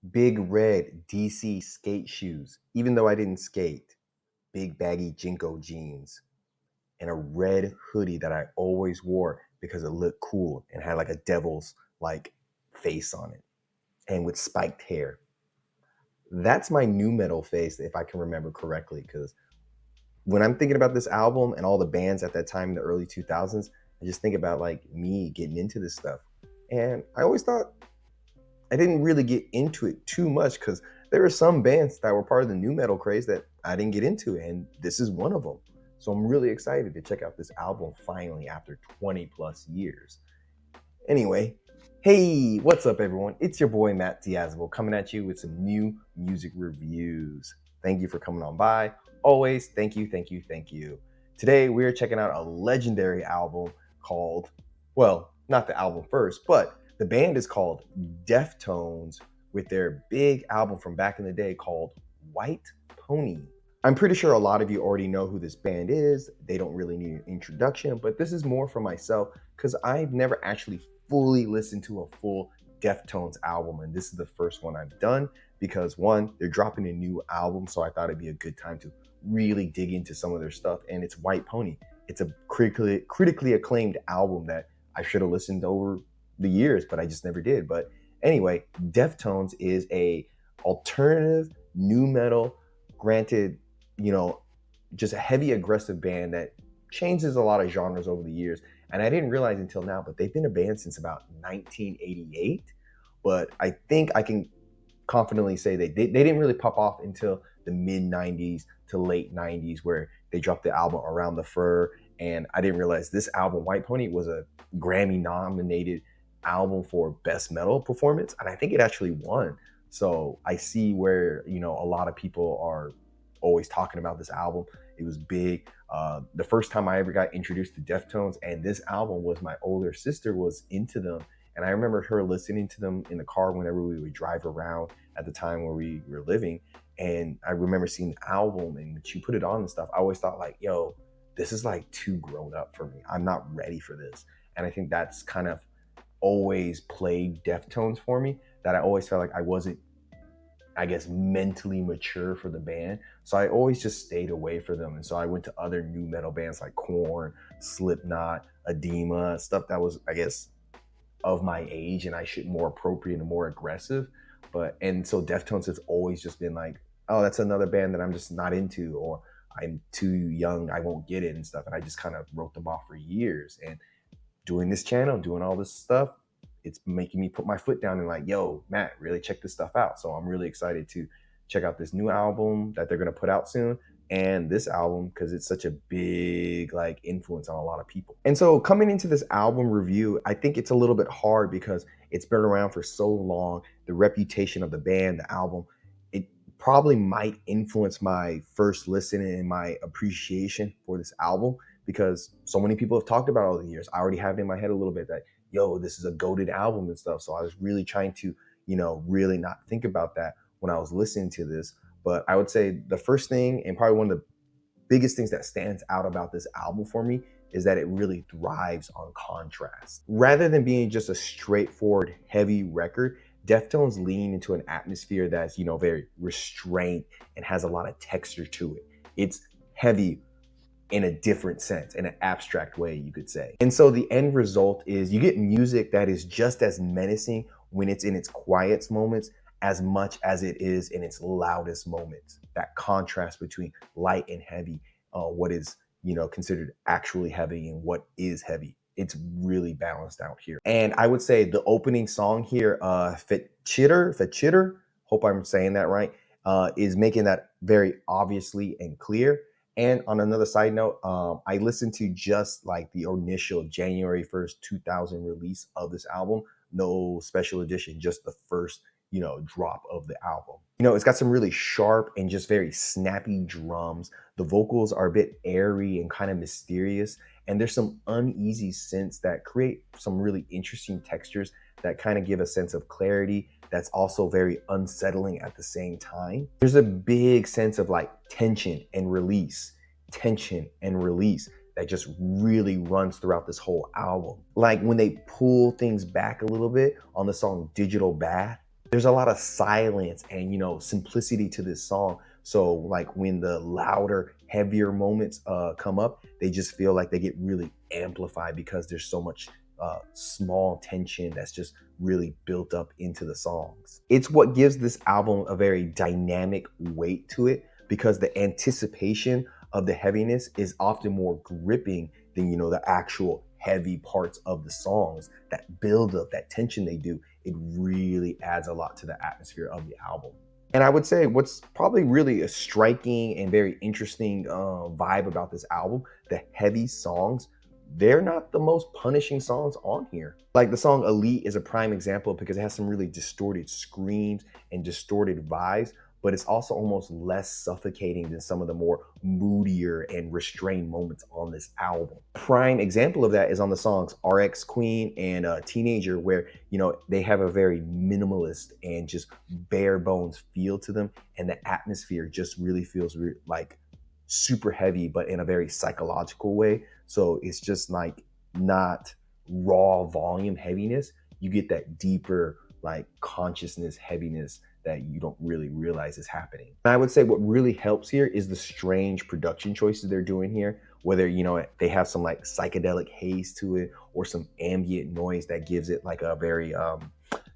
big red DC skate shoes, even though I didn't skate, big baggy Jinko jeans, and a red hoodie that I always wore because it looked cool and had like a devil's like face on it and with spiked hair. That's my new metal phase, if I can remember correctly, because when I'm thinking about this album and all the bands at that time in the early 2000s, I just think about like me getting into this stuff. And I always thought I didn't really get into it too much because there were some bands that were part of the new metal craze that I didn't get into, and this is one of them. So I'm really excited to check out this album finally after 20 plus years. Anyway, hey, what's up, everyone? It's your boy Matt Diazable coming at you with some new music reviews. Thank you for coming on by. Always, thank you, thank you, thank you. Today, we're checking out a legendary album called, well, not the album first, but the band is called Deftones with their big album from back in the day called White Pony. I'm pretty sure a lot of you already know who this band is. They don't really need an introduction, but this is more for myself because I've never actually fully listened to a full Deftones album, and this is the first one I've done because one, they're dropping a new album, so I thought it'd be a good time to really dig into some of their stuff. And it's White Pony. It's a critically acclaimed album that I should have listened over the years, but I just never did. But anyway, Deftones is a alternative new metal, granted, you know, just a heavy aggressive band that changes a lot of genres over the years. And I didn't realize until now, but they've been a band since about 1988. But I think I can confidently say they didn't really pop off until the mid 90s to late 90s, where they dropped the album Around the Fur. And I didn't realize this album, White Pony, was a Grammy nominated album for Best Metal Performance. And I think it actually won. So I see where, a lot of people are always talking about this album. It was big. The first time I ever got introduced to Deftones and this album was my older sister was into them. And I remember her listening to them in the car whenever we would drive around at the time where we were living. And I remember seeing the album and she put it on and stuff. I always thought like, yo, this is like too grown up for me. I'm not ready for this. And I think that's kind of always played Deftones for me, that I always felt like I wasn't, I guess, mentally mature for the band. So I always just stayed away from them. And so I went to other new metal bands like Korn, Slipknot, Edema, stuff that was, I guess, of my age and I should more appropriate and more aggressive. And so Deftones has always just been like, oh, that's another band that I'm just not into, or I'm too young, I won't get it and stuff. And I just kind of wrote them off for years. And doing this channel, doing all this stuff, it's making me put my foot down and like, yo, Matt, really check this stuff out. So I'm really excited to check out this new album that they're gonna put out soon, and this album because it's such a big like influence on a lot of people. And so coming into this album review, I think it's a little bit hard because it's been around for so long. The reputation of the band, the album, it probably might influence my first listen and my appreciation for this album because so many people have talked about it over the years. I already have it in my head a little bit that, yo, this is a goated album and stuff. So I was really trying to, really not think about that when I was listening to this. But I would say the first thing, and probably one of the biggest things that stands out about this album for me, is that it really thrives on contrast. Rather than being just a straightforward, heavy record, Deftones lean into an atmosphere that's, very restrained and has a lot of texture to it. It's heavy in a different sense, in an abstract way, you could say. And so the end result is you get music that is just as menacing when it's in its quietest moments as much as it is in its loudest moments. That contrast between light and heavy, what is, considered actually heavy and what is heavy. It's really balanced out here. And I would say the opening song here, Fechitter, hope I'm saying that right, is making that very obviously and clear. And on another side note, I listened to just like the initial January 1st, 2000 release of this album. No special edition, just the first, drop of the album. It's got some really sharp and just very snappy drums. The vocals are a bit airy and kind of mysterious. And there's some uneasy synths that create some really interesting textures that kind of give a sense of clarity that's also very unsettling at the same time. There's a big sense of like tension and release that just really runs throughout this whole album. Like when they pull things back a little bit on the song Digital Bath, There's a lot of silence and, simplicity to this song. So like when the louder, heavier moments come up, they just feel like they get really amplified because there's so much small tension that's just really built up into the songs. It's what gives this album a very dynamic weight to it, because the anticipation of the heaviness is often more gripping than, the actual heavy parts of the songs. That build up, that tension they do, it really adds a lot to the atmosphere of the album. And I would say what's probably really a striking and very interesting vibe about this album, the heavy songs, they're not the most punishing songs on here. Like the song Elite is a prime example because it has some really distorted screams and distorted vibes, but it's also almost less suffocating than some of the more moodier and restrained moments on this album. Prime example of that is on the songs RX Queen and Teenager, where, they have a very minimalist and just bare bones feel to them. And the atmosphere just really feels like super heavy, but in a very psychological way. So it's just like not raw volume heaviness. You get that deeper, like consciousness heaviness that you don't really realize is happening. And I would say what really helps here is the strange production choices they're doing here, whether, they have some like psychedelic haze to it or some ambient noise that gives it like a very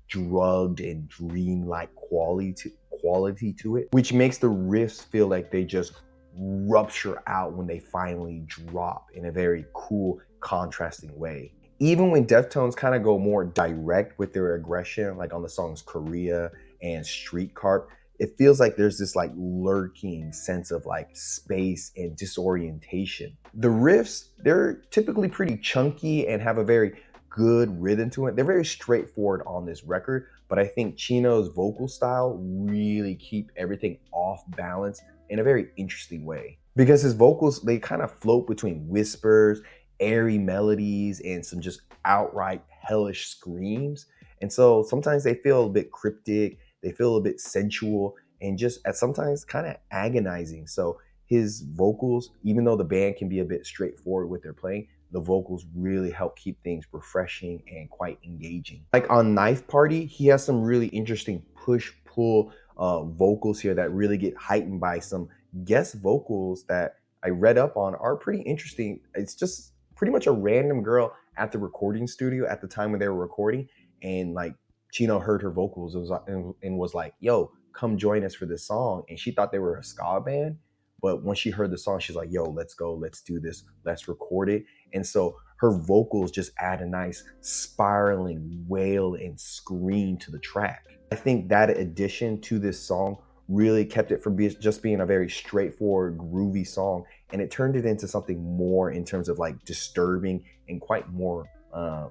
drugged and dream-like quality to it, which makes the riffs feel like they just rupture out when they finally drop in a very cool, contrasting way. Even when Deftones kind of go more direct with their aggression, like on the songs Korea and Streetcar, it feels like there's this like lurking sense of like space and disorientation. The riffs, they're typically pretty chunky and have a very good rhythm to it. They're very straightforward on this record, but I think Chino's vocal style really keep everything off balance in a very interesting way. Because his vocals, they kind of float between whispers, airy melodies, and some just outright hellish screams. And so sometimes they feel a bit cryptic, they feel a bit sensual, and just at sometimes kind of agonizing. So his vocals, even though the band can be a bit straightforward with their playing, the vocals really help keep things refreshing and quite engaging. Like on Knife Party, he has some really interesting push-pull vocals here that really get heightened by some guest vocals that I read up on are pretty interesting. It's just pretty much a random girl at the recording studio at the time when they were recording, and like Chino heard her vocals and was like, yo, come join us for this song. And she thought they were a ska band. But when she heard the song, she's like, yo, let's go, let's do this, let's record it. And so her vocals just add a nice spiraling wail and scream to the track. I think that addition to this song really kept it from just being a very straightforward, groovy song, and it turned it into something more in terms of like disturbing and quite more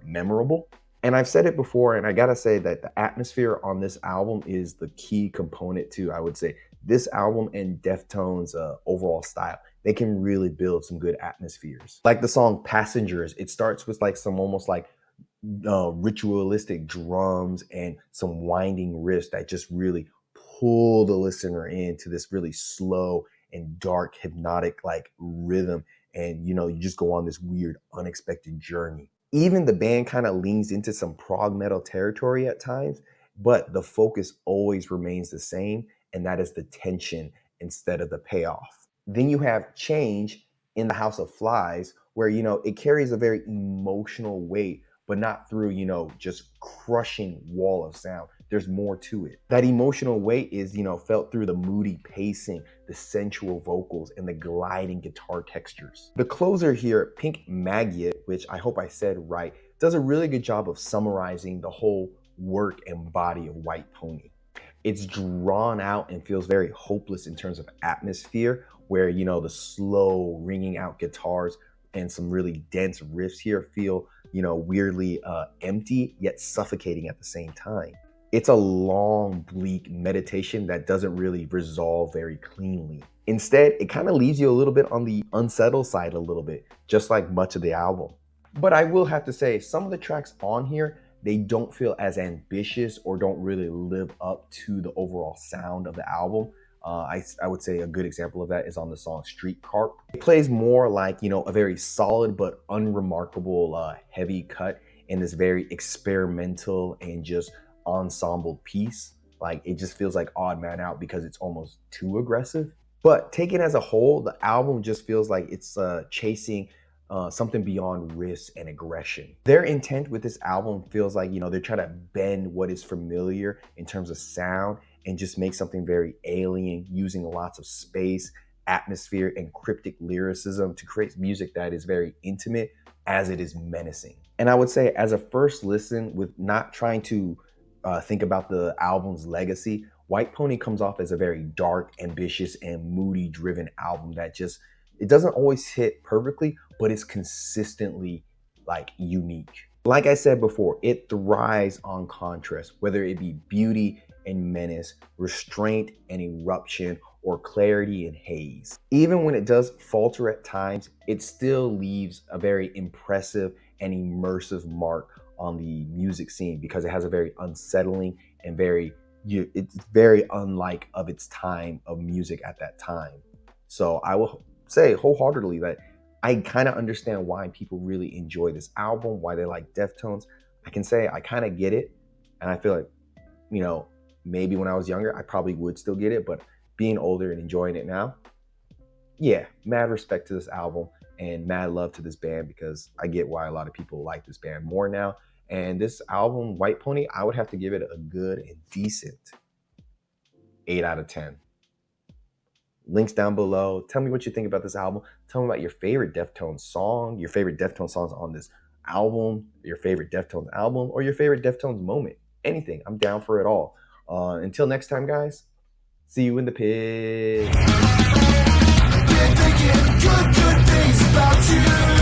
memorable. And I've said it before, and I gotta say that the atmosphere on this album is the key component to, I would say, this album and Deftones' overall style. They can really build some good atmospheres. Like the song Passengers, it starts with like some almost like ritualistic drums and some winding riffs that just really pull the listener into this really slow and dark, hypnotic like rhythm. And you just go on this weird, unexpected journey. Even the band kind of leans into some prog metal territory at times, but the focus always remains the same, and that is the tension instead of the payoff. Then you have Change in the House of Flies, where it carries a very emotional weight, but not through just crushing wall of sound. There's more to it. That emotional weight is felt through the moody pacing, the sensual vocals, and the gliding guitar textures. The closer here, Pink Maggot, which I hope I said right, does a really good job of summarizing the whole work and body of White Pony. It's drawn out and feels very hopeless in terms of atmosphere, where the slow ringing out guitars and some really dense riffs here feel weirdly empty yet suffocating at the same time. It's a long, bleak meditation that doesn't really resolve very cleanly. Instead, it kind of leaves you a little bit on the unsettled side a little bit, just like much of the album. But I will have to say, some of the tracks on here, they don't feel as ambitious or don't really live up to the overall sound of the album. I would say a good example of that is on the song Streetcar. It plays more like, a very solid but unremarkable heavy cut in this very experimental and just ensemble piece. Like it just feels like odd man out because it's almost too aggressive. But taken as a whole, the album just feels like it's chasing something beyond risk and aggression. Their intent with this album feels like, they're trying to bend what is familiar in terms of sound and just make something very alien, using lots of space, atmosphere, and cryptic lyricism to create music that is very intimate as it is menacing. And I would say, as a first listen, with not trying to think about the album's legacy, White Pony comes off as a very dark, ambitious, and moody driven album that just, it doesn't always hit perfectly, but it's consistently like unique. Like I said before, it thrives on contrast, whether it be beauty and menace, restraint and eruption, or clarity and haze. Even when it does falter at times, it still leaves a very impressive and immersive mark on the music scene because it has a very unsettling and it's very unlike of its time of music at that time. So I will say wholeheartedly that I kind of understand why people really enjoy this album, why they like Deftones. I can say I kind of get it. And I feel like, maybe when I was younger, I probably would still get it. But being older and enjoying it now, yeah, mad respect to this album and mad love to this band because I get why a lot of people like this band more now. And this album, White Pony, I would have to give it a good and decent 8 out of 10. Links down below. Tell me what you think about this album. Tell me about your favorite Deftones song, your favorite Deftones songs on this album, your favorite Deftones album, or your favorite Deftones moment. Anything. I'm down for it all. Until next time, guys. See you in the pit. Good things about you.